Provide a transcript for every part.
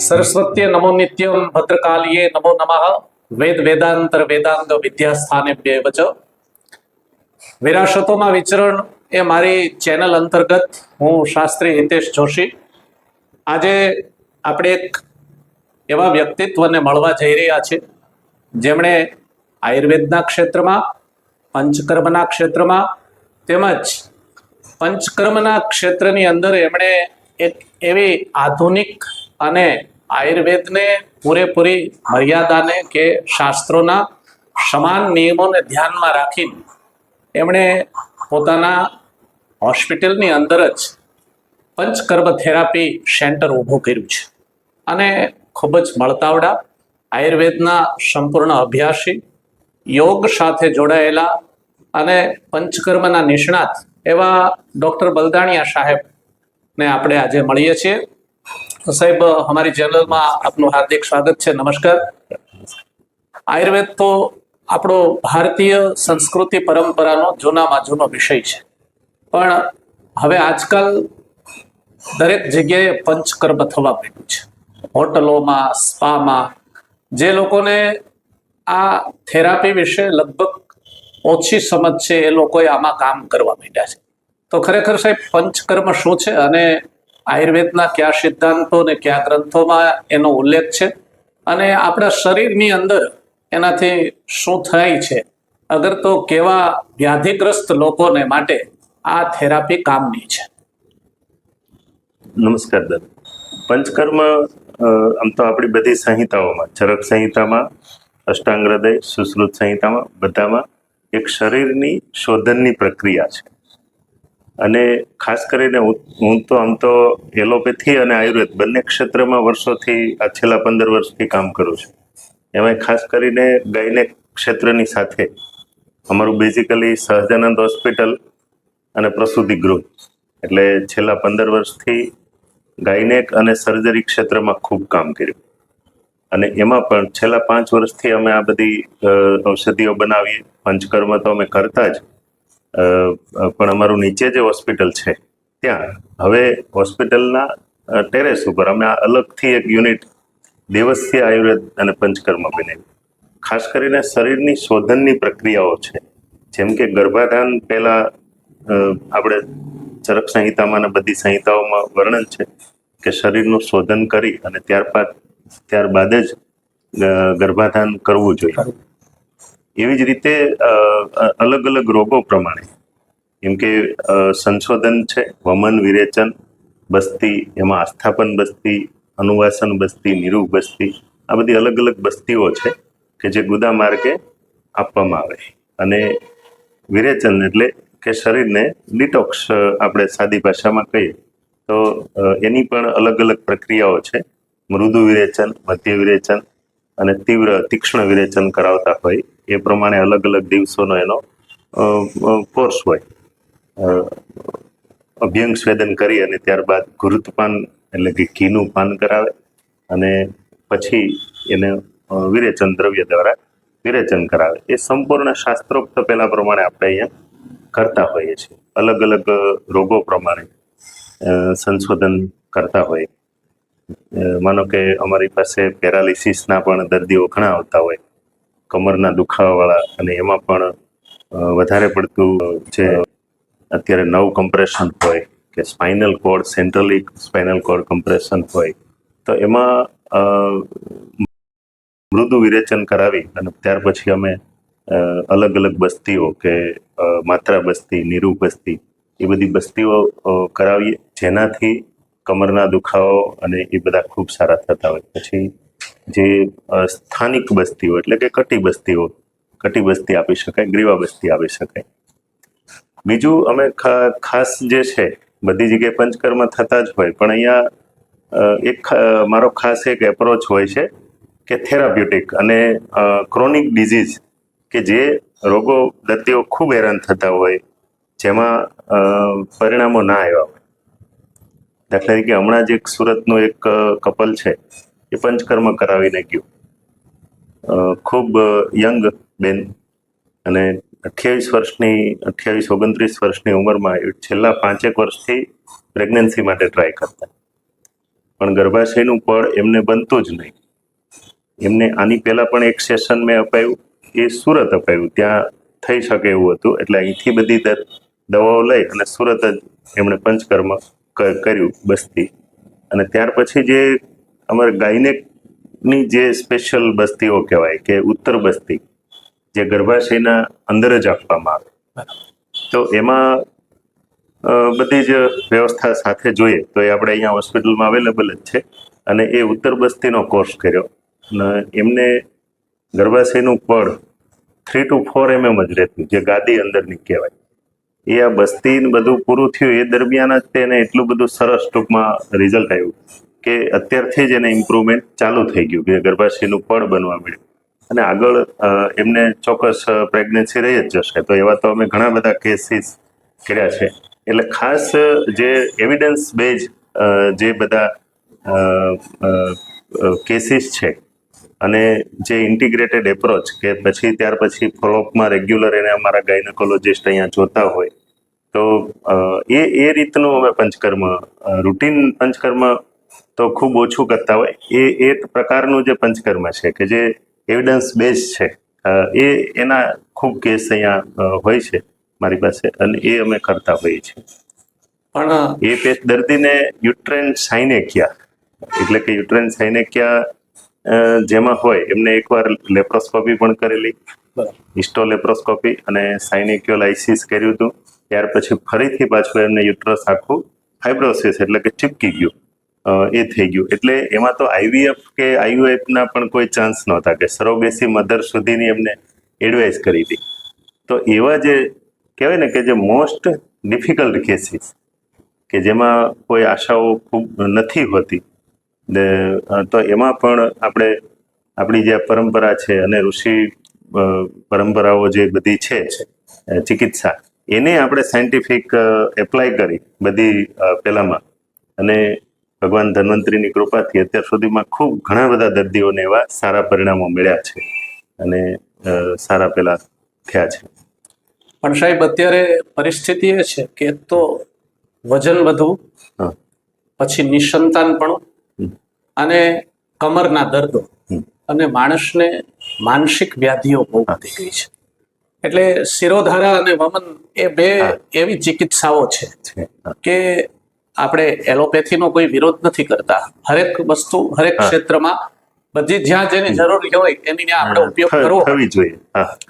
સરસ્વત્ય નમો નિત્યમ ભદ્રકાલીએ નમો નમઃ વેદ વેદાંતર વેદાંગ વિદ્યાસ્થાને ચ વિરાસતોમાં વિચરણ એ મારી ચેનલ અંતર્ગત હું શાસ્ત્રી હિતેશ જોશી આજે આપણે એક એવા વ્યક્તિત્વને મળવા જઈ રહ્યા છે જેમણે આયુર્વેદના ક્ષેત્રમાં પંચકર્મના ક્ષેત્રમાં તેમજ પંચકર્મના ક્ષેત્રની અંદર એમણે એક એવી આધુનિક અને આયુર્વેદને પૂરેપૂરી મર્યાદાને કે શાસ્ત્રોના સમાન નિયમોને ધ્યાનમાં રાખીને એમણે પોતાના હોસ્પિટલની અંદર જ પંચકર્મ થેરાપી સેન્ટર ઊભું કર્યું છે અને ખૂબ જ મળતાવડા આયુર્વેદના સંપૂર્ણ અભ્યાસી યોગ સાથે જોડાયેલા અને પંચકર્મના નિષ્ણાત એવા ડૉક્ટર બલદાણિયા સાહેબને આપણે આજે મળીએ છીએ. સાહેબ, અમારી ચેનલમાં આપનું હાર્દિક સ્વાગત છે. નમસ્કાર. આયુર્વેદ તો આપણો ભારતીય સંસ્કૃતિ પરંપરાનો જૂનામાં જૂનો વિષય છે, પણ હવે આજકાલ દરેક જગ્યાએ પંચકર્મ થવા માંડ્યું છે. હોટલોમાં, સ્પામાં જે લોકોને આ થેરાપી વિશે લગભગ ઓછી સમજ છે એ લોકોએ આમાં કામ કરવા માંડ્યા છે. તો ખરેખર સાહેબ, પંચકર્મ શું છે અને આયુર્વેદના કયા સિદ્ધાંતો ને કયા ગ્રંથોમાં એનો ઉલ્લેખ છે અને આપણા શરીરની અંદર એનાથી શું થાય છે, અગર તો કેવા વ્યાધિગ્રસ્ત લોકોને માટે આ થેરાપી કામની છે? નમસ્કાર દાદા. પંચકર્મ આમ તો આપણી બધી સંહિતાઓમાં, ચરક સંહિતામાં, અષ્ટાંગ હૃદય, સુશ્રુત સંહિતામાં, બધામાં એક શરીરની શોધનની પ્રક્રિયા છે. અને ખાસ કરીને હું તો આમ તો એલોપેથી અને આયુર્વેદ બંને ક્ષેત્રમાં વર્ષોથી આ છેલ્લા 15 વર્ષથી કામ કરું છું. એમાં ખાસ કરીને ગાયનેક ક્ષેત્રની સાથે અમારું બેઝિકલી સહજાનંદ હોસ્પિટલ અને પ્રસૂતિ ગૃહ, એટલે છેલ્લા 15 વર્ષથી ગાયનેક અને સર્જરી ક્ષેત્રમાં ખૂબ કામ કર્યું. અને એમાં પણ છેલ્લા 5 વર્ષથી અમે આ બધી ઔષધિઓ બનાવીએ. પંચકર્મ તો અમે કરતા જ, પણ અમારું નીચે જે હોસ્પિટલ છે ત્યાં હવે હોસ્પિટલના ટેરેસ ઉપર અમે આ અલગથી એક યુનિટ દેવસ્ય આયુર્વેદ અને પંચકર્મ બનાવ્યું. ખાસ કરીને શરીરની શોધનની પ્રક્રિયાઓ છે, જેમ કે ગર્ભાધાન પહેલા આપણે ચરક સંહિતામાં અને બધી સંહિતાઓમાં વર્ણન છે કે શરીરનું શોધન કરી અને ત્યારબાદ જ ગર્ભાધાન કરવું જોઈએ. એવી જ રીતે અલગ અલગ રોગો પ્રમાણે, એમ કે સંશોધન છે, વમન, વિરેચન, બસ્તી, એમાં આસ્થાપન બસ્તી, અનુવાસન બસ્તી, નિરૂપ બસ્તી, આ બધી અલગ અલગ બસ્તીઓ છે કે જે ગુદા માર્ગે આપવામાં આવે. અને વિરેચન એટલે કે શરીરને ડિટોક્સ, આપણે સાદી ભાષામાં કહીએ તો એની પણ અલગ અલગ પ્રક્રિયાઓ છે. મૃદુ વિરેચન, મધ્ય વિરેચન અને તીક્ષ્ણ વિરેચન કરાવતા હોય એ પ્રમાણે અલગ અલગ દિવસોનો એનો કોર્સ હોય. અભ્યંગ સ્વેદન કરી અને ત્યારબાદ ઘૃતપાન એટલે કે ઘીનું પાન કરાવે અને પછી એને વિરેચન દ્રવ્ય દ્વારા વિરેચન કરાવે. એ સંપૂર્ણ શાસ્ત્રોક્ત પહેલા પ્રમાણે આપણે અહીંયા કરતા હોઈએ છીએ. અલગ અલગ રોગો પ્રમાણે સંશોધન કરતા હોય. માનો કે અમારી પાસે પેરાલિસિસના પણ દર્દીઓ ઘણા આવતા હોય, કમરના દુખાવાવાળા, અને એમાં પણ વધારે પડતું જે અત્યારે નવ કમ્પ્રેશન હોય કે spinal cord, centrally spinal cord compression હોય, તો એમાં મૃદુ વિરેચન કરાવી અને ત્યાર પછી અમે અલગ અલગ બસ્તીઓ કે માત્રા બસ્તી, નિરૂપ બસ્તી, એ બધી બસ્તીઓ કરાવીએ, જેનાથી કમરના દુખાવો અને એ બધા ખૂબ સારા થતા હોય. પછી જે સ્થાનિક બસ્તીઓ એટલે કે કટી બસ્તી આપી શકાય, ગ્રીવા બસ્તી આપી શકાય. બીજું અમે ખાસ જે છે, બધી જગ્યાએ પંચકર્મ થતા જ હોય, પણ અહીંયા મારો ખાસ એક એપ્રોચ હોય છે કે થેરાપ્યુટિક અને ક્રોનિક ડિઝીઝ, કે જે રોગો દર્દીઓ ખૂબ હેરાન થતા હોય, જેમાં પરિણામો ના આવ્યા હોય. દાખલા તરીકે હમણાં જ એક સુરતનું એક કપલ છે, એ પંચકર્મ કરાવીને ગયું. ખૂબ યંગ બેન, અને 28-29 વર્ષની ઉંમરમાં છેલ્લા 5 વર્ષથી પ્રેગ્નન્સી માટે ટ્રાય કરતા. પણ ગર્ભાશયનું પડ એમને બનતું જ નહીં. એમને આની પહેલા પણ એક સેશન મેં અપાયું, એ સુરત અપાયું, ત્યાં થઈ શકે એવું હતું. એટલે અહીંથી બધી દવાઓ લઈ અને સુરત જ એમણે પંચકર્મ કર્યું બસ્તી. અને ત્યાર પછી જે અમારે ગાયનેકની જે સ્પેશિયલ બસ્તીઓ કહેવાય કે ઉત્તર બસ્તી, જે ગર્ભાશયના અંદર જ આપવામાં આવે, તો એમાં બધી જ વ્યવસ્થા સાથે જોઈએ તો એ આપણે અહીંયા હોસ્પિટલમાં અવેલેબલ જ છે. અને એ ઉત્તર બસ્તીનો કોર્સ કર્યો અને એમને ગર્ભાશયનું પડ 3 to 4 mm જ રહેતું, જે ગાદી અંદરની કહેવાય. એ આ બસ્તી બધું પૂરું થયું એ દરમિયાન જ તેને એટલું બધું સરસ ટૂંકમાં રિઝલ્ટ આવ્યું કે અત્યારથી જ એને ઇમ્પ્રુવમેન્ટ ચાલુ થઈ ગયું કે ગર્ભાશયનું પડ બનવા મળ્યું. અને આગળ એમને ચોક્કસ પ્રેગ્નન્સી રહી જ જશે. તો એવા તો અમે ઘણા બધા કેસીસ કર્યા છે. એટલે ખાસ જે એવિડન્સ બેઝ જે બધા કેસીસ છે અને જે ઇન્ટિગ્રેટેડ એપ્રોચ કે પછી ત્યાર પછી ફોલોઅપમાં રેગ્યુલર એને અમારા ગાયનેકોલોજીસ્ટ અહીંયા જોતા હોય, તો એ રીતનું અમે પંચકર્મ, રૂટીન પંચકર્મ તો ખૂબ ઓછું કરતા હોય. એ પ્રકારનું જે પંચકર્મ છે કે જે એવિડન્સ બેઝ છે, એના ખૂબ કેસ અહીંયા હોય છે મારી પાસે, અને એ અમે કરતા હોઈએ છીએ. પણ એ દર્દીને યુટ્રેન સાઇનેકિયા, એટલે કે યુટ્રેન સાઇનેકિયા જેમાં હોય એમને એકવાર લેપ્રોસ્કોપી પણ કરેલી, હિસ્ટોલેપ્રોસ્કોપી, અને સાઇનેક્યોલાઇસિસ કર્યું હતું. ત્યાર પછી ફરીથી પાછું એમને યુટ્રસ આખું ફાઇબ્રોસિસ એટલે કે ચીપકી ગયું, એ થઈ ગયું. એટલે એમાં તો આઈવીએફ કે આઈયુએફના પણ કોઈ ચાન્સ નહોતા, કે સરોગેસી મધર સુધીની એમને એડવાઇસ કરી હતી. તો એવા જે કહેવાય ને કે જે મોસ્ટ ડિફિકલ્ટ કેસીસ કે જેમાં કોઈ આશાઓ ખૂબ નથી હોતી, તો એમાં પણ આપણે આપણી જે પરંપરા છે અને ઋષિ પરંપરાઓ જે બધી છે ચિકિત્સા, એને આપણે સાયન્ટિફિક એપ્લાય કરી બધી પહેલામાં, અને ભગવાન ધન્વંતરીની કૃપાથી અત્યાર સુધીમાં ખૂબ ઘણા બધા દર્દીઓને એવા સારા પરિણામો મળ્યા છે અને સારા પેલા થયા છે. પણ સાહેબ, અત્યારે પરિસ્થિતિ એ છે કે એક તો વજન વધવું, પછી નિસંતાનપણું અને કમરના દર્દો, અને માણસને માનસિક વ્યાધિઓ બહુ વધી ગઈ છે. એટલે શિરોધારા અને વમન એ બે એવી ચિકિત્સાઓ છે કે આપણે એલોપેથીનો કોઈ વિરોધ નથી કરતા. હરેક વસ્તુ હરેક ક્ષેત્રમાં બધી જ્યાં જેની જરૂરી હોય એની ત્યાં આપણે ઉપયોગ કરવો થવી જોઈએ,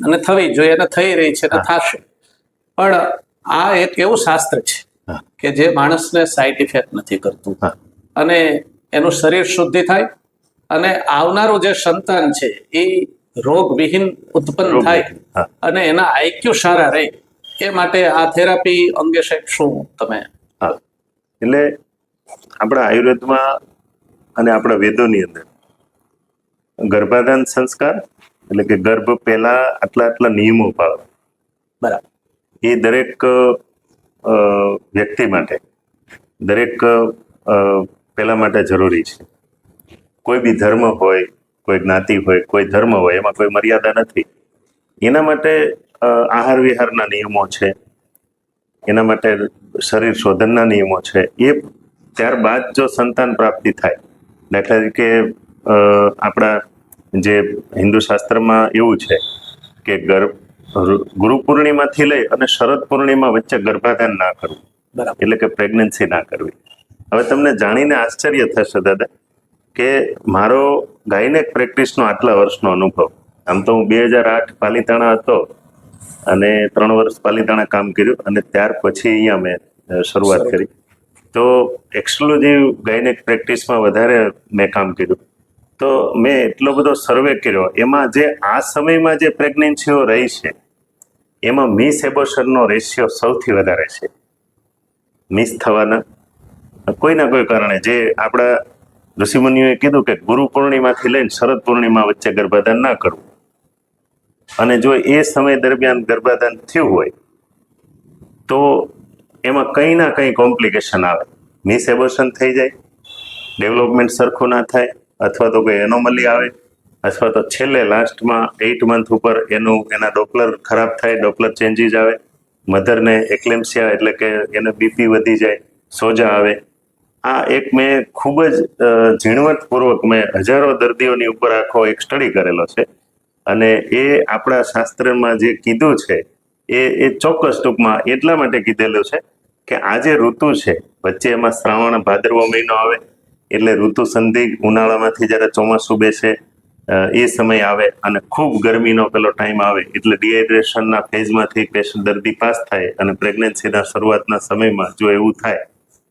અને થવી જોઈએ, અને થઈ રહી છે અને થશે. પણ આ એક એવું શાસ્ત્ર છે કે જે માણસને સાઇડ ઇફેક્ટ નથી કરતું, અને એનું શરીર શુદ્ધિ થાય, અને આવનારું જે સંતાન છે એ રોગ વિહીન ઉત્પન્ન થાય, અને એના આઈક્યુ સારા રહે. એ માટે આ થેરાપી અંગે સાહેબ શું તમે? એટલે આપણા આયુર્વેદમાં અને આપણા વેદોની અંદર ગર્ભાધાન સંસ્કાર એટલે કે ગર્ભ પહેલા આટલા નિયમો પાળવા, બરાબર, એ દરેક વ્યક્તિ માટે, દરેક પેલા માટે જરૂરી છે. કોઈ બી ધર્મ હોય, કોઈ જ્ઞાતિ હોય, કોઈ ધર્મ હોય, એમાં કોઈ મર્યાદા નથી. એના માટે આહાર વિહારના નિયમો છે, એના માટે શરીર શોધનના નિયમો છે. એ ત્યારબાદ જો સંતાન પ્રાપ્તિ થાય, દાખલા તરીકે આપણા જે હિન્દુ શાસ્ત્રમાં એવું છે કે ગુરુ પૂર્ણિમાથી લઈ અને શરદ પૂર્ણિમા વચ્ચે ગર્ભાધાન ના કરવું, એટલે કે પ્રેગ્નન્સી ના કરવી. હવે તમને જાણીને આશ્ચર્ય થશે દાદા કે મારો ગાયનેક પ્રેક્ટિસનો આટલા વર્ષનો અનુભવ, આમ તો હું 2008 પાલીતાણા હતો અને 3 વર્ષ પાલીતાણા કામ કર્યું, અને ત્યાર પછી અહીંયા મેં શરૂઆત કરી. તો એક્સક્લુઝિવ ગાયનેક પ્રેક્ટિસમાં વધારે મેં કામ કર્યું. તો મેં એટલો બધો સર્વે કર્યો, એમાં જે આ સમયમાં જે પ્રેગ્નન્સીઓ રહી છે એમાં મિસ એબોર્શનનો રેશિયો સૌથી વધારે છે. મિસ થવાના કોઈના કોઈ કારણે, જે આપણા ઋષિમુનિઓએ કીધું કે ગુરુ પૂર્ણિમાથી લઈને શરદ પૂર્ણિમા વચ્ચે ગર્ભાધાન ના કરવું, અને જો એ સમય દરમિયાન ગર્ભાધાન થયું હોય તો એમાં કંઈ ના કંઈ કોમ્પ્લિકેશન આવે, મિસ એબોર્શન થઈ જાય, ડેવલપમેન્ટ સરખું ના થાય, અથવા તો કોઈ એનોમલી આવે, અથવા તો છેલ્લે લાસ્ટમાં 8 મંથ ઉપર એના ડોપલર ખરાબ થાય, ડોપલર ચેન્જીસ આવે, મધરને એક્લેમ્સિયા એટલે કે એને બીપી વધી જાય, સોજા આવે, આ એક મેં ખૂબ જ ઝીણવટપૂર્વક મેં હજારો દર્દીઓની ઉપર આખો એક સ્ટડી કરેલો છે, અને એ આપણા શાસ્ત્રમાં જે કીધું છે એ ચોક્કસ ટૂંકમાં એટલા માટે કીધેલું છે કે આ જે ઋતુ છે, વચ્ચે એમાં શ્રાવણ ભાદરવો મહિનો આવે એટલે ઋતુ સંધિ, ઉનાળામાંથી જ્યારે ચોમાસું બેસે એ સમય આવે અને ખૂબ ગરમીનો પેલો ટાઈમ આવે એટલે ડિહાઇડ્રેશનના ફેઝમાંથી પેશન્ટ દર્દી પાસ થાય, અને પ્રેગ્નન્સીના શરૂઆતના સમયમાં જો એવું થાય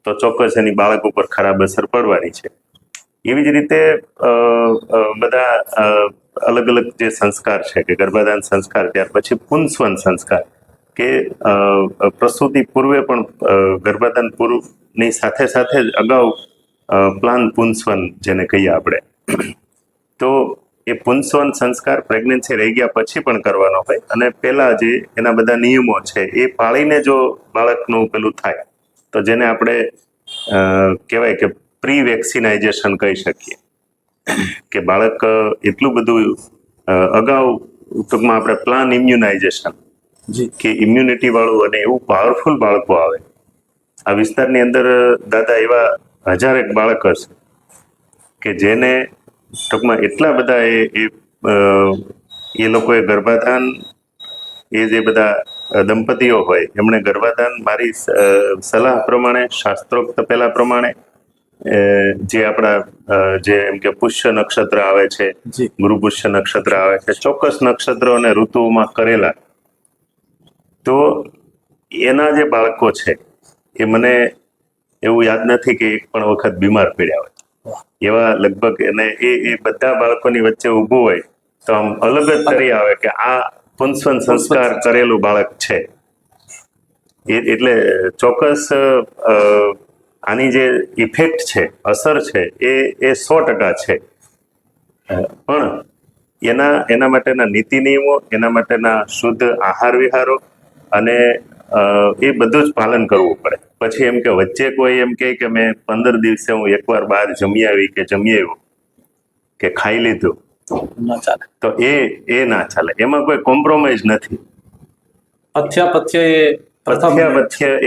તો ચોક્કસ એની બાળક ઉપર ખરાબ અસર પડવાની છે. એવી જ રીતે બધા અલગ અલગ જે સંસ્કાર છે કે ગર્ભાધાન સંસ્કાર, ત્યાર પછી પુંસવન સંસ્કાર કે પ્રસૂતિ પૂર્વે પણ ગર્ભાધાન પૂર્વની સાથે સાથે જ અગાઉ પ્લાન પુંસવન જેને કહીએ આપણે, તો એ પુંસવન સંસ્કાર પ્રેગ્નન્સી રહી ગયા પછી પણ કરવાનો હોય, અને પહેલા જે એના બધા નિયમો છે એ પાળીને જો બાળકનું પેલું થાય તો જેને આપણે કહેવાય કે પ્રી વેક્સિનાઇઝેશન કહી શકીએ, કે બાળક એટલું બધું અગાઉ ટૂંકમાં આપણે પ્લાન ઇમ્યુનાઇઝેશન કે ઇમ્યુનિટી વાળું અને એવું પાવરફુલ બાળકો આવે. આ વિસ્તારની અંદર દાદા એવા 1000 બાળક હશે કે જેને ટૂંકમાં એટલા બધા એ લોકોએ ગર્ભાધાન, એ જે બધા દંપતીઓ હોય એમણે ગર્ભાધાન મારી સલાહ પ્રમાણે, શાસ્ત્રોક્ત પહેલા પ્રમાણે, જે આપણા જે એમ કે પુષ્ય નક્ષત્ર આવે છે, ગુરુ પુષ્ય નક્ષત્ર આવે છે, ચોક્કસ નક્ષત્રો અને ઋતુઓમાં કરેલા, તો એના જે બાળકો છે એ મને એવું યાદ નથી કે એક પણ વખત બીમાર પડ્યા હોય. એવા લગભગ એને એ બધા બાળકોની વચ્ચે ઊભું હોય તો આમ અલગ જ તરી આવે કે આ પુંસવન સંસ્કાર કરેલું બાળક છે. એટલે ચોક્કસ આની જે ઇફેક્ટ છે, અસર છે એ 100% છે, પણ એના માટેના નીતિ નિયમો, એના માટેના શુદ્ધ આહાર વિહારો અને એ બધું જ પાલન કરવું પડે. પછી એમ કે વચ્ચે કોઈ એમ કે મેં 15 દિવસે હું એકવાર બહાર જમી આવી કે જમી આવ્યો કે ખાઈ લીધું, તો એ ના ચાલે. એમાં કોઈ કોમ્પ્રોમાઇઝ નથી. પથ્ય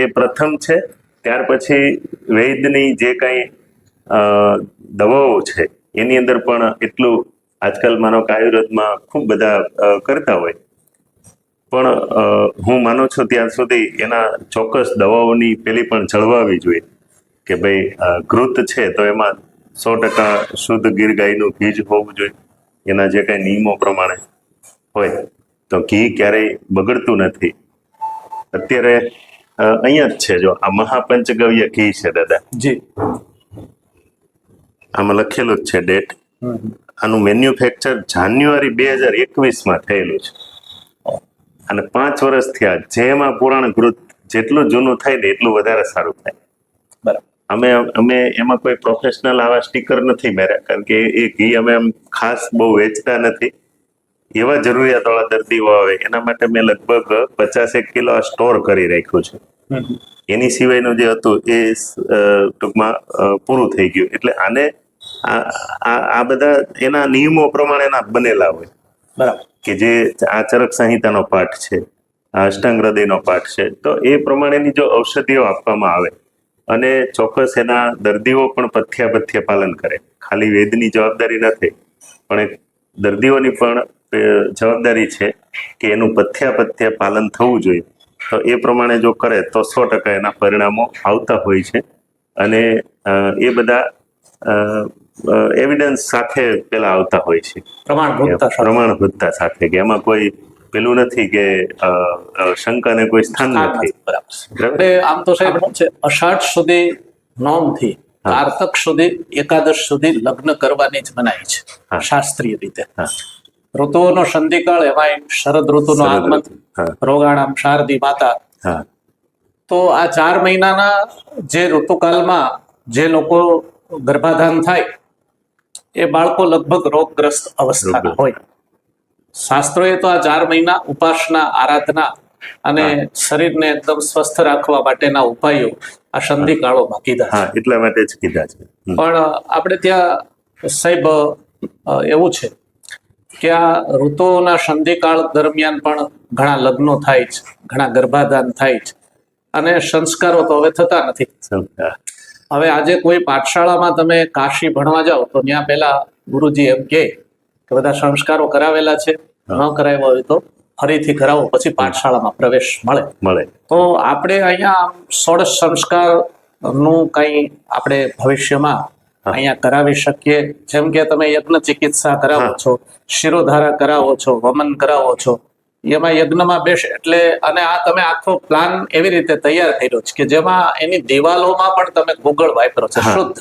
એ પ્રથમ છે. ત્યાર પછી વૈદ્યની જે કંઈ દવાઓ છે એની અંદર પણ એટલું આજકાલ માનો કે આયુર્વેદમાં ખૂબ બધા કરતા હોય, પણ હું માનું છું ત્યાં સુધી એના ચોક્કસ દવાઓની પેલી પણ જળવાવી જોઈએ કે ભાઈ ઘૃત છે તો એમાં 100% શુદ્ધ ગીર ગાયનું ઘી જ હોવું જોઈએ. એના જે કંઈ નિયમો પ્રમાણે હોય તો ઘી ક્યારેય બગડતું નથી. અત્યારે અહીંયા જ છે, જો આ મહાપંચગવ્ય ઘી છે દાદા, આમાં લખેલું જ છે ડેટ. આનું મેન્યુફેક્ચર જાન્યુઆરી 2021માં થયેલું છે, અને 5 વર્ષ થયા. જેમાં પુરાણ ઘૃત જેટલું જૂનું થાય ને એટલું વધારે સારું થાય. અમે એમાં કોઈ પ્રોફેશનલ આવા સ્ટીકર નથી માર્યા, કારણ કે એ ઘી અમે આમ ખાસ બહુ વેચતા નથી. એવા જરૂરિયાતવાળા દર્દીઓ આવે એના માટે મેં લગભગ 50 કિલો આ સ્ટોર કરી રાખ્યું છે. એની સિવાયનું જે હતું એ ટૂંકમાં પૂરું થઈ ગયું. એટલે આને આ બધા એના નિયમો પ્રમાણેના બનેલા હોય, બરાબર, કે જે આ ચરક સંહિતાનો પાઠ છે, આ અષ્ટાંગ હૃદયનો પાઠ છે, તો એ પ્રમાણેની જો ઔષધિઓ આપવામાં આવે અને ચોક્કસ એના દર્દીઓ પણ પથ્ય પાલન કરે. ખાલી વેદની જવાબદારી નથી, પણ એક દર્દીઓની પણ જવાબદારી છે કે એનું પથ્ય પાલન થવું જોઈએ. તો એ પ્રમાણે જો કરે તો 100% એના પરિણામો આવતા હોય છે. અને એ બધા એવિડન્સ સાથે પેલા આવતા હોય છે, પ્રમાણભૂતતા સાથે, કે એમાં કોઈ પેલું નથી કે શંકાને કોઈ સ્થાન નથી. આમ તો સાહેબ છે, અષાઢ સુધી નોમથી કારતક સુધી, એકાદશ સુધી લગ્ન કરવાની જ મનાઈ છે શાસ્ત્રીય રીતે. ઋતુઓનો સંધિકાળ, એમાં શરદ ઋતુનો આગમન, રોગાણામ શારદી માતા. તો આ 4 મહિનાના જે ઋતુકાળમાં જે લોકો ગર્ભાધાન થાય એ બાળકો લગભગ રોગગ્રસ્ત અવસ્થાના હોય. શાસ્ત્રોએ તો આ 4 મહિના ઉપાસના, આરાધના અને શરીરને એકદમ સ્વસ્થ રાખવા માટેના ઉપાયો આ સંધિકાળોમાં કીધા છે. એટલા માટે જ કીધા છે. પણ આપણે ત્યાં સાહેબ એવું છે કે આ ઋતુઓના સંધિકાળ દરમિયાન પણ ઘણા લગ્નો થાય છે, ઘણા ગર્ભાધાન થાય છે, અને સંસ્કારો તો હવે થતા નથી. હવે આજે કોઈ પાઠશાળામાં તમે કાશી ભણવા જાઓ તો ત્યાં પહેલા ગુરુજી એમ કે બધા સંસ્કારો કરાવેલા છે, ન કરાવ્યા હોય તો ફરીથી કરાવો, પછી પાઠશાળામાં પ્રવેશ મળે. તો આપણે અહીંયા ષોડશ સંસ્કાર નું કઈ આપણે ભવિષ્યમાં અહીંયા કરાવી શકીએ? જેમ કે તમે યજ્ઞ ચિકિત્સા કરાવો છો, શિરોધારા કરાવો છો, વમન કરાવો છો, એમાં યજ્ઞમાં બેસે એટલે, અને આ તમે આખો પ્લાન એવી રીતે તૈયાર કર્યો છે કે જેમાં એની દિવાલોમાં પણ તમે ગુગળ વાપરો છો, શુદ્ધ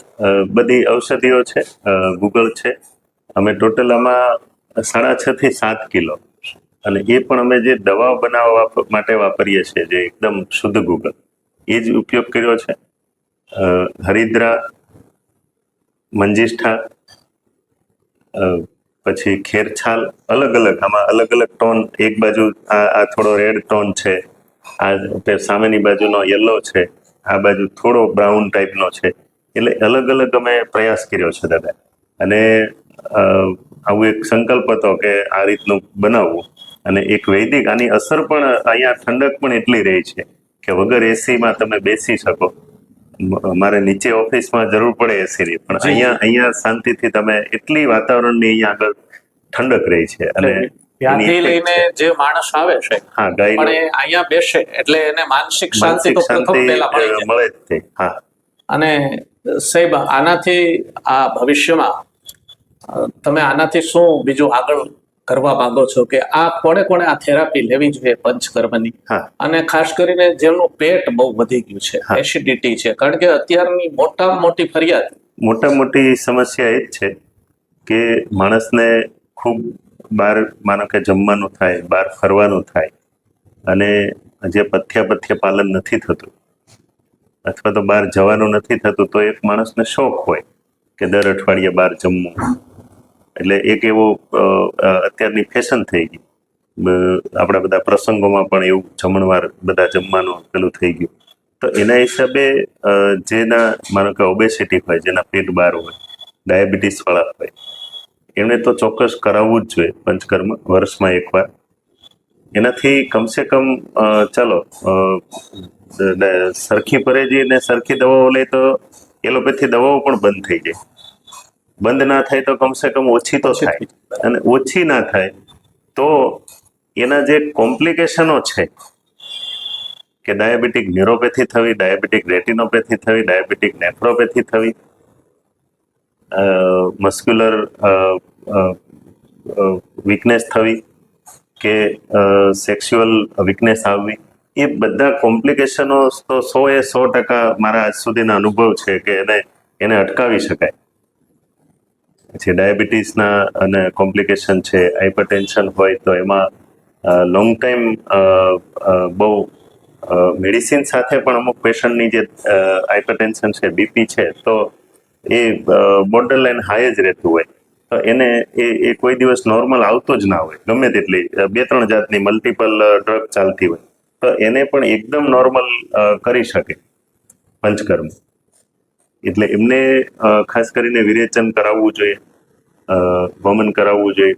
બધી ઔષધિઓ છે, ગુગળ છે. અમે ટોટલ આમાં 6.5 થી 7 કિલો, અને એ પણ અમે જે દવાઓ બનાવવા માટે વાપરીએ છીએ, જે એકદમ શુદ્ધ ગુગળ, એ જ ઉપયોગ કર્યો છે. હરિદ્રા, મંજિષ્ઠા, પછી ખેરછાલ, અલગ અલગ આમાં અલગ અલગ ટોન. એક બાજુ આ થોડો રેડ ટોન છે, આ સામેની બાજુનો યલો છે, આ બાજુ થોડો બ્રાઉન ટાઈપનો છે. એટલે અલગ અલગ અમે પ્રયાસ કર્યો છે દાદા. અને આવું એક સંકલ્પ હતો કે આ રીતનું બનાવવું. અને એક વૈદિક આની અસર પણ અહીંયા ઠંડક પણ એટલી રહી છે કે વગર એસીમાં તમે બેસી શકો. મારે નીચે ઓફિસમાં જરૂર પડે એસીની, પણ અહીંયા શાંતિથી તમે એટલી વાતાવરણની અહીંયા આગળ ઠંડક રહી છે. અને ત્યાંથી લઈને જે માણસ આવે છે, હા, ગાય પણ એ અહીંયા બેસે એટલે એને માનસિક શાંતિ તો પ્રથમ પહેલા મળે જ છે. હા. અને સાહેબ, આનાથી આ ભવિષ્યમાં તમે આનાથી શું બીજું આગળ કરવા માંગો છો કે આ કોણે આ થેરાપી લેવી જોઈએ પંચકર્મની? અને ખાસ કરીને જેમનું પેટ બહુ વધી ગયું છે, એસિડિટી છે, કારણ કે અત્યારની મોટા મોટી સમસ્યા એ જ છે કે માણસને ખૂબ બહાર, માનો કે જમવાનું થાય, બહાર ફરવાનું થાય, અને જે પથ્ય પાલન નથી થતું, અથવા તો બહાર જવાનું નથી થતું, તો એક માણસને શોખ હોય કે દર અઠવાડિયે બહાર જમવું. એટલે એક એવો અત્યારની ફેશન થઈ ગઈ. આપણા બધા પ્રસંગોમાં પણ એવું જમણવાર બધા જમવાનું પેલું થઈ ગયું. તો એના હિસાબે જેના, માનો કે ઓબેસિટી હોય, જેના પેટ બહાર હોય, ડાયાબિટીસ વાળા હોય, એમને તો ચોક્કસ કરાવવું જ જોઈએ પંચકર્મ વર્ષમાં એકવાર. એનાથી કમસે કમ ચાલો સરખી પરેજી અને સરખી દવાઓ લે તો એલોપેથી દવાઓ પણ બંધ થઈ જાય. બંધ ના થાય તો કમસે કમ ઓછી તો થાય, અને ઓછી ના થાય તો એના જે કોમ્પ્લિકેશનો છે કે ડાયાબિટીક ન્યુરોપેથી થવી, ડાયાબિટીક રેટિનોપેથી થવી, ડાયાબિટીક નેફ્રોપેથી થવી, મસ્ક્યુલર વીકનેસ થવી, કે સેક્સ્યુઅલ વીકનેસ આવવી, એ બધા કોમ્પ્લિકેશનો તો 100% મારા આજ સુધીના અનુભવ છે કે એને અટકાવી શકાય. પછી ડાયાબિટીસના અને કોમ્પ્લિકેશન છે, હાઇપરટેન્શન હોય તો એમાં લોંગ ટાઈમ બહુ મેડિસિન સાથે પણ અમુક પેશન્ટની જે હાઇપરટેન્શન છે, બીપી છે, તો એ બોર્ડર લાઈન હાઈ જ રહેતું હોય, તો એને એ કોઈ દિવસ નોર્મલ આવતો જ ના હોય, ગમે તેટલી 2-3 જાતની મલ્ટિપલ ડ્રગ ચાલતી હોય, તો એને પણ એકદમ નોર્મલ કરી શકે પંચકર્મ. એટલે એમને ખાસ કરીને વિરેચન કરાવવું જોઈએ, વમન કરાવવું જોઈએ,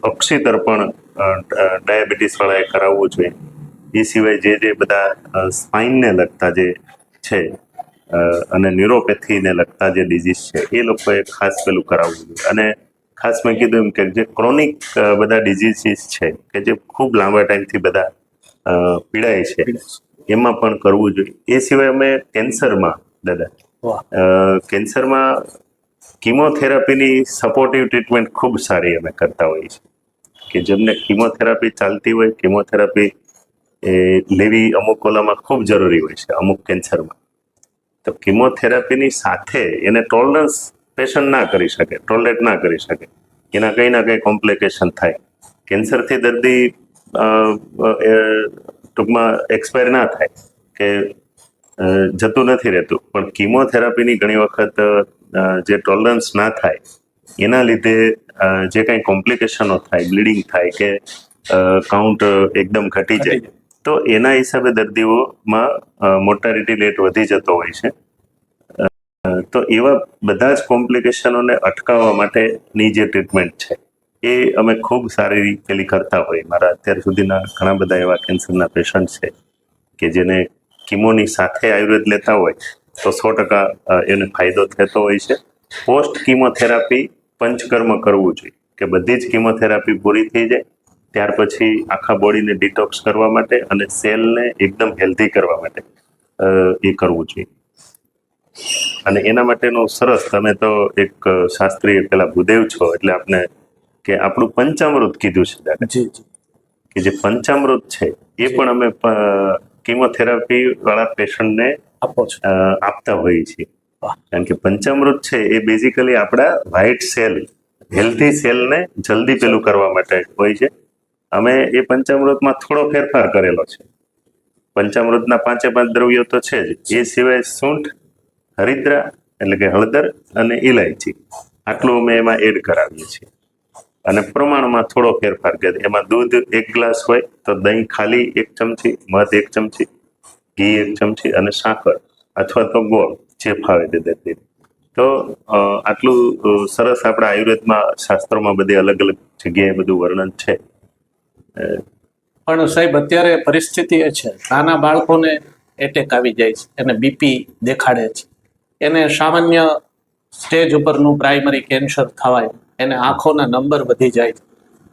અક્ષિતર્પણ ડાયાબિટીસ વાળાએ કરાવવું જોઈએ. એ સિવાય જે બધા સ્પાઇનને લગતા જે છે અને ન્યુરોપેથીને લગતા જે ડિઝીઝ છે, એ લોકોએ ખાસ પેલું કરાવવું જોઈએ. અને ખાસ મેં કીધું એમ કે જે ક્રોનિક બધા ડિઝીઝીસ છે કે જે ખૂબ લાંબા ટાઈમથી બધા પીડાય છે, એમાં પણ કરવું જોઈએ. એ સિવાય અમે કેન્સરમાં, દાદા, કેન્સરમાં કિમોથેરાપીની સપોર્ટિવ ટ્રીટમેન્ટ ખૂબ સારી અમે કરતા હોઈએ છીએ. કે જેમને કિમોથેરાપી ચાલતી હોય, કિમોથેરાપી એ લેવી અમુક ઓલામાં ખૂબ જરૂરી હોય છે, અમુક કેન્સરમાં. તો કિમોથેરાપીની સાથે એને ટોલરન્સ પેશન્ટ ના કરી શકે, ટોલરેટ ના કરી શકે, એના કંઈ ના કંઈ કોમ્પ્લિકેશન થાય. કેન્સરથી દર્દી ટૂંકમાં એક્સપાયર ના થાય કે જતું નથી રહેતું, પણ કિમોથેરાપીની ઘણી વખત જે ટોલરન્સ ના થાય, એના લીધે જે કંઈ કોમ્પ્લિકેશનો થાય, બ્લીડિંગ થાય કે કાઉન્ટ એકદમ ઘટી જાય, તો એના હિસાબે દર્દીઓમાં મોર્ટાલિટી રેટ વધી જતો હોય છે. તો એવા બધા જ કોમ્પ્લિકેશનોને અટકાવવા માટેની જે ટ્રીટમેન્ટ છે, એ અમે ખૂબ સારી પેલી કરતા હોય. મારા અત્યાર સુધીના ઘણા બધા એવા કેન્સરના પેશન્ટ છે કે જેને કિમોની સાથે આયુર્વેદ લેતા હોય, તો 100% એને ફાયદો થતો હોય છે. પોસ્ટ કિમોથેરાપી પંચકર્મ કરવું જોઈએ કે બધી જ કિમોથેરાપી પૂરી થઈ જાય ત્યાર પછી આખા બોડીને ડિટોક્સ કરવા માટે અને સેલને એકદમ હેલ્ધી કરવા માટે એ કરવું જોઈએ. અને એના માટેનું સરસ, તમે તો એક શાસ્ત્રીય પેલા ભૂદેવ છો એટલે આપને કે આપણું પંચામૃત કીધું છે દાદા, જી જી કે જે પંચામૃત છે એ પણ અમે કિમોથેરાપી વાળા પેશન્ટને આપો છો. આપતા હોઈએ છીએ. વાહ. કારણ કે પંચામૃત છે એ બેઝિકલી આપણા વ્હાઇટ સેલ, હેલ્ધી સેલને જલ્દી પેલું કરવા માટે હોય છે. અમે એ પંચામૃતમાં થોડો ફેરફાર કરેલો છે. પંચામૃતના 5 દ્રવ્યો તો છે જ, એ સિવાય સૂંઠ, હરિદ્રા એટલે કે હળદર અને ઇલાયચી આટલું અમે એમાં એડ કરાવીએ છીએ. અને પ્રમાણમાં થોડો ફેરફાર કે એમાં દૂધ 1 ગ્લાસ હોય તો દહીં ખાલી 1 ચમચી, મધ 1 ચમચી, ઘી 1 ચમચી અને સાકર અથવા તો ગોળ જે ફાવે તે દે. તો આટલું સરસ આપણા આયુર્વેદમાં શાસ્ત્રોમાં બધી અલગ અલગ જગ્યાએ બધું વર્ણન છે. પણ સાહેબ અત્યારે પરિસ્થિતિ એ છે, નાના બાળકોને એટેક આવી જાય છે, એને બીપી દેખાડે છે, એને સામાન્ય સ્ટેજ ઉપરનું પ્રાઇમરી કેન્સર થવાય, એને આંખોના નંબર વધી જાય.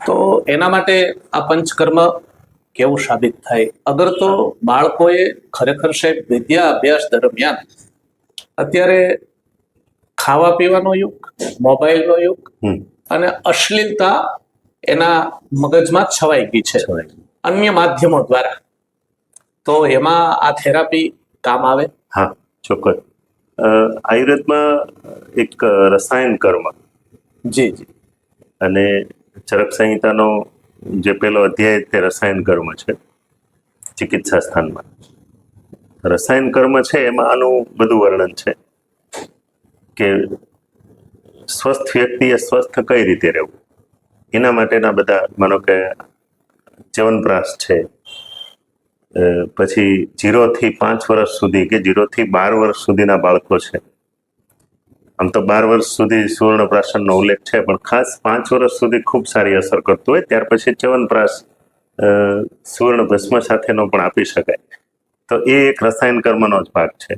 તો એના માટે આ પંચકર્મ કેવું સાબિત થાય? અગર તો બાળકોએ ખરેખર સાહેબ વિદ્યા અભ્યાસ દરમિયાન અત્યારે ખાવા પીવાનો યુગ, મોબાઈલનો યુગ અને અશ્લીલતા એના મગજમાં છવાઈ ગઈ છે અન્ય માધ્યમો દ્વારા, તો એમાં આ થેરાપી કામ આવે? હા, ચોક્કસ. આયુર્વેદમાં એક રસાયણ કર્મ જી જી અને ચરક સંહિતાનો જે પેલો અધ્યાય તે રસાયણ કર્મ છે ચિકિત્સા સ્થાનમાં. રસાયણ કર્મ છે એમાં આનું બધું વર્ણન છે કે સ્વસ્થ વ્યક્તિએ સ્વસ્થ કઈ રીતે રહેવું, એના માટેના બધા, માનો કે ચ્યવનપ્રાશ છે, પછી 0 થી 5 વર્ષ સુધી કે 0 થી 12 વર્ષ સુધીના બાળકો છે. આમ તો 12 વર્ષ સુધી સુવર્ણપ્રાશનનો ઉલ્લેખ છે, પણ ખાસ 5 વર્ષ સુધી ખૂબ સારી અસર કરતું હોય. ત્યાર પછી ચ્યવનપ્રાશ સુવર્ણ ભસ્મ સાથેનો પણ આપી શકાય. તો એ એક રસાયણ કર્મનો જ ભાગ છે.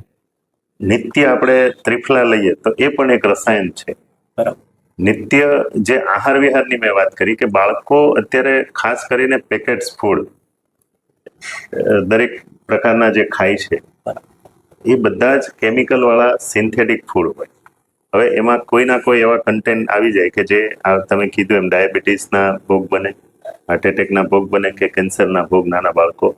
નિત્ય આપણે ત્રિફલા લઈએ તો એ પણ એક રસાયણ છે. બરાબર. નિત્ય જે આહાર વિહારની મેં વાત કરી કે બાળકો અત્યારે ખાસ કરીને પેકેટ્સ ફૂડ દરેક પ્રકારના જે ખાય છે એ બધા જ કેમિકલ વાળા સિન્થેટિક ફૂડ હોય. હવે એમાં કોઈના કોઈ એવા કન્ટેન્ટ આવી જાય કે જે તમે કીધું એમ ડાયાબિટીસના ભોગ બને, હાર્ટ એટેકના ભોગ બને કે કેન્સરના ભોગ નાના બાળકો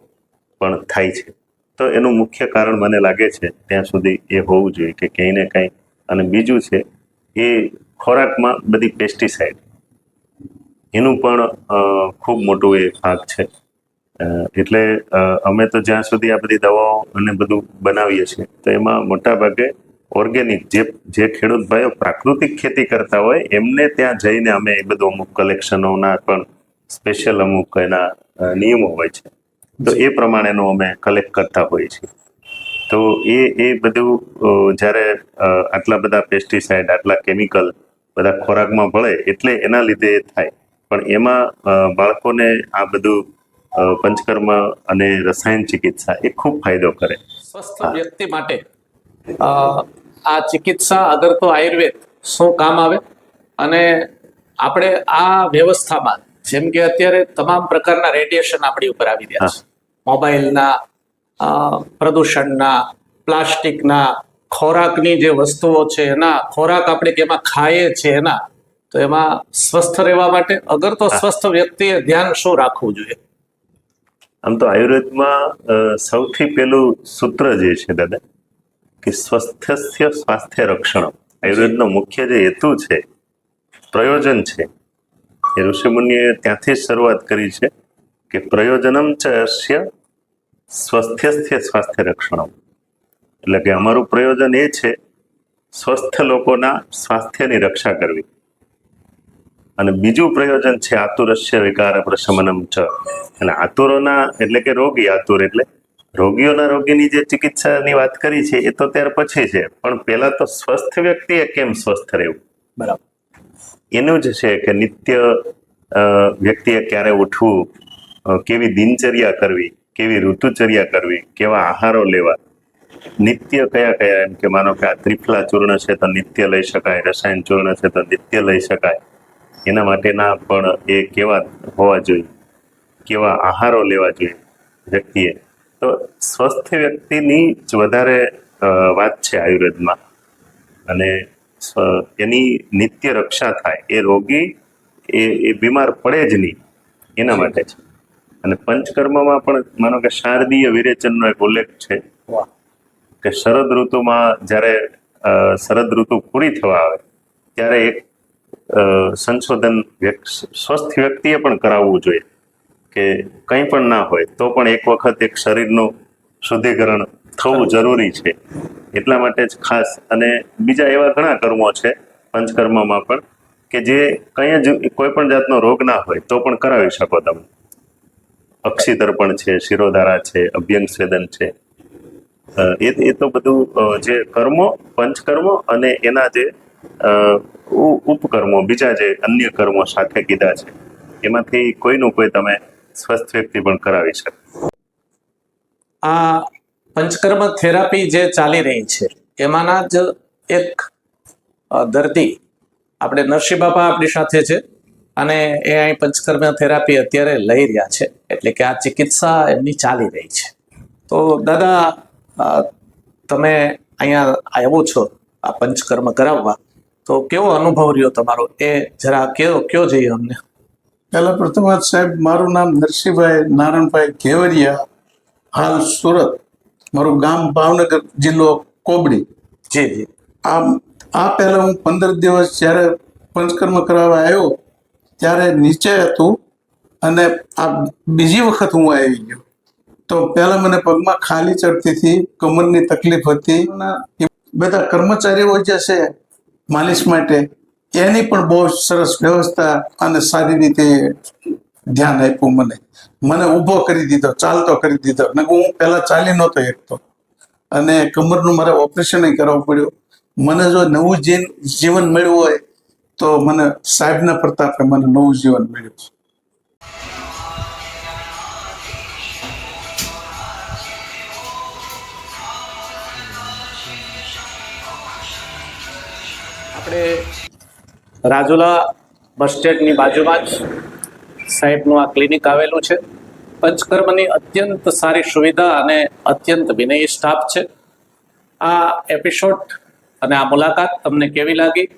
પણ થાય છે. તો એનું મુખ્ય કારણ મને લાગે છે ત્યાં સુધી એ હોવું જોઈએ કે કંઈ ને કંઈ. અને બીજું છે એ ખોરાકમાં બધી પેસ્ટિસાઇડ, એનું પણ ખૂબ મોટું એ ભાગ છે. એટલે અમે તો જ્યાં સુધી આ બધી દવાઓ અને બધું બનાવીએ છીએ તો એમાં મોટા ભાગે ઓર્ગેનિક જે ખેડૂત ભાઈઓ પ્રાકૃતિક ખેતી કરતા હોય એમને ત્યાં જઈને અમે એ બધું અમુક કલેક્શનોના પણ સ્પેશિયલ અમુક એના નિયમો હોય છે, તો એ પ્રમાણેનું અમે કલેક્ટ કરતા હોઈએ છીએ. તો એ બધું જ્યારે આટલા બધા પેસ્ટિસાઇડ, આટલા કેમિકલ બધા ખોરાકમાં ભળે એટલે એના લીધે એ થાય. પણ એમાં બાળકોને આ બધું પંચકર્મ અને રસાયણ ચિકિત્સા એ ખૂબ ફાયદો કરે. સ્વસ્થ વ્યક્તિ માટે આ ચિકિત્સા અગર તો આયુર્વેદ શું કામ આવે? અને આપણે આ વ્યવસ્થામાં જેમ કે અત્યારે તમામ પ્રકારના રેડિયેશન આપણી ઉપર આવી રહ્યા છે, મોબાઈલના, પ્રદૂષણના, પ્લાસ્ટિકના, ખોરાકની જે વસ્તુઓ છે એના, ખોરાક આપણે કેમાં ખાઈએ છીએ એના, તો એમાં સ્વસ્થ રહેવા માટે અગર તો સ્વસ્થ વ્યક્તિએ ધ્યાન શું રાખવું જોઈએ? આમ તો આયુર્વેદમાં સૌથી પેલું સૂત્ર જે છે દાદા કે સ્વસ્થસ્ય સ્વાસ્થ્ય રક્ષણ. આયુર્વેદનો મુખ્ય જે હેતુ છે, પ્રયોજન છે, એ ઋષિમુનિએ ત્યાંથી જ શરૂઆત કરી છે કે પ્રયોજનમ ચ અસ્ય સ્વસ્થ્યસ્ય સ્વાસ્થ્ય રક્ષણમ. એટલે કે અમારું પ્રયોજન એ છે સ્વસ્થ લોકોના સ્વાસ્થ્યની રક્ષા કરવી. અને બીજું પ્રયોજન છે આતુરસ્ય વિકાર પ્રશમનમ ચ. અને આતુરોના એટલે કે રોગી, આતુર એટલે રોગીઓના રોગીની જે ચિકિત્સાની વાત કરી છે એ તો ત્યાર પછી છે, પણ પહેલા તો સ્વસ્થ વ્યક્તિએ કેમ સ્વસ્થ રહેવું, બરાબર, એનું જ છે કે નિત્ય વ્યક્તિએ ક્યારે ઉઠવું, કેવી દિનચર્યા કરવી, કેવી ઋતુચર્યા કરવી, કેવા આહારો લેવા, નિત્ય કયા કયા, એમ કે માનો કે આ ત્રિફલા ચૂર્ણ છે તો નિત્ય લઈ શકાય, રસાયણ ચૂર્ણ છે તો નિત્ય લઈ શકાય, એના માટેના પણ એ કેવા હોવા જોઈએ, કેવા આહારો લેવા જોઈએ વ્યક્તિએ. તો સ્વસ્થ વ્યક્તિની જ વધારે વાત છે આયુર્વેદમાં, અને એની નિત્ય રક્ષા થાય, એ રોગી એ બીમાર પડે જ નહીં એના માટે છે. અને પંચકર્મમાં પણ માનો કે શારદીય વિરેચનનો એક ઉલ્લેખ છે વાહ. કે શરદ ઋતુમાં જ્યારે શરદ ઋતુ પૂરી થવા આવે ત્યારે એક સંશોધન સ્વસ્થ વ્યક્તિએ પણ કરાવવું જોઈએ કે કંઈ પણ ના હોય તો પણ એક વખત એક શરીરનું શુદ્ધિકરણ થવું જરૂરી છે. એટલા માટે જ ખાસ. અને બીજા એવા ઘણા કર્મો છે પંચકર્મમાં પણ કે જે કંઈ જ કોઈ પણ જાતનો રોગ ના હોય તો પણ કરાવી શકો તમે. અક્ષિતર્પણ છે, શિરોધારા છે, અભ્યંગ સ્વેદન છે, એ તો બધું જે કર્મો, પંચકર્મો અને એના જે ઉપકર્મો, બીજા જે અન્ય કર્મો સાથે કીધા છે, એમાંથી કોઈનું કોઈ તમે સ્વસ્થ વ્યક્તિ પણ કરાવી શકે. આ પંચકર્મ થેરાપી જે ચાલી રહી છે એમાંના જ એક દર્દી આપણે નરસિંહ બાપા આપણી સાથે છે, અને એ અહીં પંચકર્મ થેરાપી અત્યારે લઈ રહ્યા છે, એટલે કે આ ચિકિત્સા એમની ચાલી રહી છે. તો દાદા, તમે અહીંયા આવ્યો છો આ પંચકર્મ કરાવવા, તો કેવો અનુભવ રહ્યો તમારો એ જરા કયો જઈએ અમને. પહેલા પ્રથમ વાત સાહેબ, મારું નામ નરસિંહભાઈ નારાયણભાઈ ઘેવરિયા, હાલ સુરત, મારું ગામ ભાવનગર, જિલ્લો કોબડી. જી જી. આ પહેલા હું 15 દિવસ જ્યારે પંચકર્મ કરાવવા આવ્યો ત્યારે નીચે હતું, અને આ બીજી વખત હું આવી ગયો. તો પહેલા મને પગમાં ખાલી ચડતી હતી, કમરની તકલીફ હતી. બધા કર્મચારીઓ જે છે માલિશ માટે, એની પણ બહુ સરસ વ્યવસ્થા અને સારી રીતે ધ્યાન આપ્યું. મને ઊભો કરી દીધો, ચાલતો કરી દીધો. ને હું પહેલા ચાલી નહોતો શકતો, અને કમરનું મારે ઓપરેશન કરાવવું પડ્યું. મને જો નવું જીવન મળ્યું હોય તો મને સાહેબના પ્રતાપે મને નવું જીવન મળ્યું. આપણે રાજુલા બસ સ્ટેન્ડની બાજુમાં જ સાહેબનું આ ક્લિનિક આવેલું છે. પંચકર્મની અત્યંત સારી સુવિધા અને અત્યંત વિનયી સ્ટાફ છે. આ એપિસોડ અને આ મુલાકાત તમને કેવી લાગી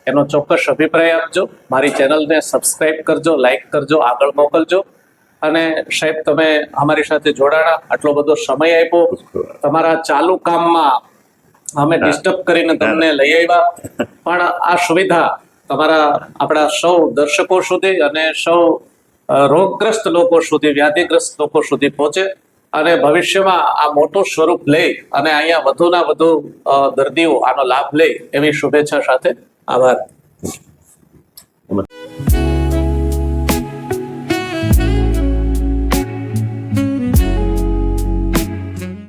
એનો ચોક્કસ અભિપ્રાય આપજો. મારી ચેનલને સબસ્ક્રાઈબ કરજો, લાઈક કરજો, આગળ મોકલજો. અને સાહેબ, તમે અમારી સાથે જોડાણા, આટલો બધો સમય આપ્યો, તમારા ચાલુ કામમાં અમે ડિસ્ટર્બ કરીને તમને લઈ આવ્યા, પણ આ સુવિધા આપણા સૌ દર્શકો સુધી અને સૌ રોગગ્રસ્ત લોકો સુધી, વ્યાધિગ્રસ્ત લોકો સુધી પહોંચે, અને ભવિષ્યમાં આ મોટું સ્વરૂપ લઈ અને અહીંયા વધુના વધુ દર્દીઓ આનો લાભ લે એવી શુભેચ્છા સાથે આભાર.